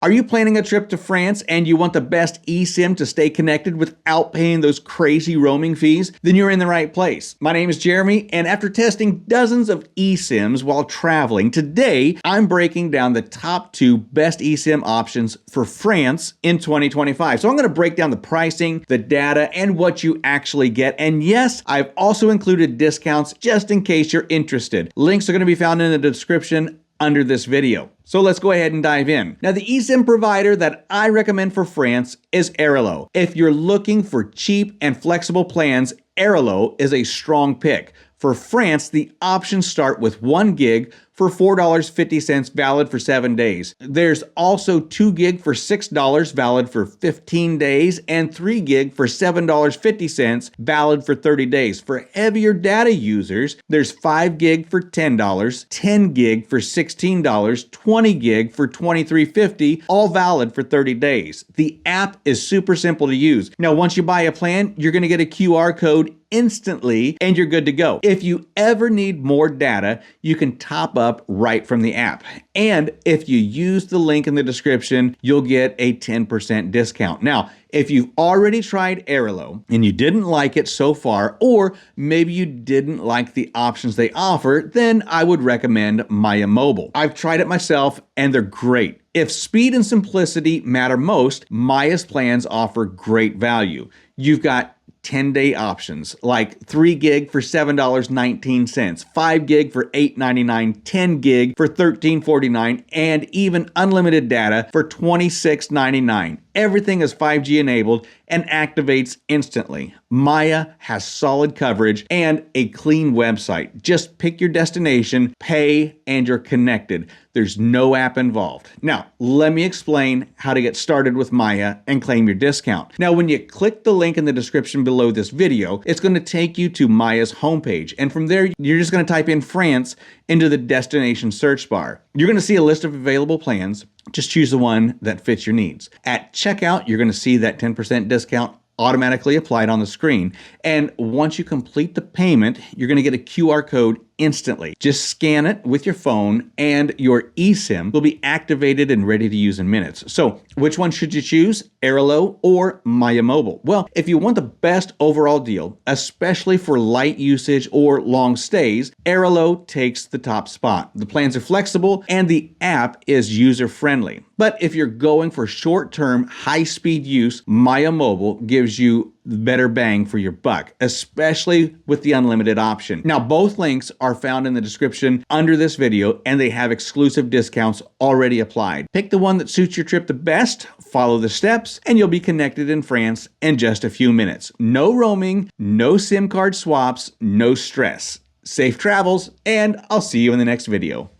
Are you planning a trip to France and you want the best eSIM to stay connected without paying those crazy roaming fees? Then you're in the right place. My name is Jeremy, and after testing dozens of eSIMs while traveling, today I'm breaking down the top 2 best eSIM options for France in 2025. So I'm going to break down the pricing, the data, and what you actually get. And yes, I've also included discounts just in case you're interested. Links are going to be found in the description under this video. So let's go ahead and dive in. Now, the eSIM provider that I recommend for France is Airalo. If you're looking for cheap and flexible plans, Airalo is a strong pick. For France, the options start with 1 gig for $4.50 valid for 7 days. There's also 2 gig for $6 valid for 15 days and 3 gig for $7.50 valid for 30 days. For heavier data users, there's 5 gig for $10, 10 gig for $16, 20 gig for $23.50, all valid for 30 days. The app is super simple to use. Now, once you buy a plan, you're going to get a QR code instantly and you're good to go. If you ever need more data, you can top up right from the app. And if you use the link in the description, you'll get a 10% discount. Now, if you've already tried Airalo and you didn't like it so far, or maybe you didn't like the options they offer, then I would recommend Maya Mobile. I've tried it myself and they're great. If speed and simplicity matter most, Maya's plans offer great value. You've got 10-day options like 3 gig for $7.19, 5 gig for $8.99, 10 gig for $13.49, and even unlimited data for $26.99. Everything is 5G enabled and activates instantly. Maya has solid coverage and a clean website. Just pick your destination, pay, and you're connected. There's no app involved. Now, let me explain how to get started with Maya and claim your discount. Now, when you click the link in the description below this video, it's going to take you to Maya's homepage. And from there, you're just going to type in France into the destination search bar. You're going to see a list of available plans. Just choose the one that fits your needs. At checkout, you're going to see that 10% discount automatically applied on the screen. And once you complete the payment, you're going to get a QR code instantly. Just scan it with your phone and your eSIM will be activated and ready to use in minutes. So which one should you choose? Airalo or Maya Mobile? Well, if you want the best overall deal, especially for light usage or long stays, Airalo takes the top spot. The plans are flexible and the app is user-friendly. But if you're going for short-term, high-speed use, Maya Mobile gives you better bang for your buck, especially with the unlimited option. Now, both links are found in the description under this video, and they have exclusive discounts already applied. Pick the one that suits your trip the best, follow the steps, and you'll be connected in France in just a few minutes. No roaming, no SIM card swaps, no stress. Safe travels, and I'll see you in the next video.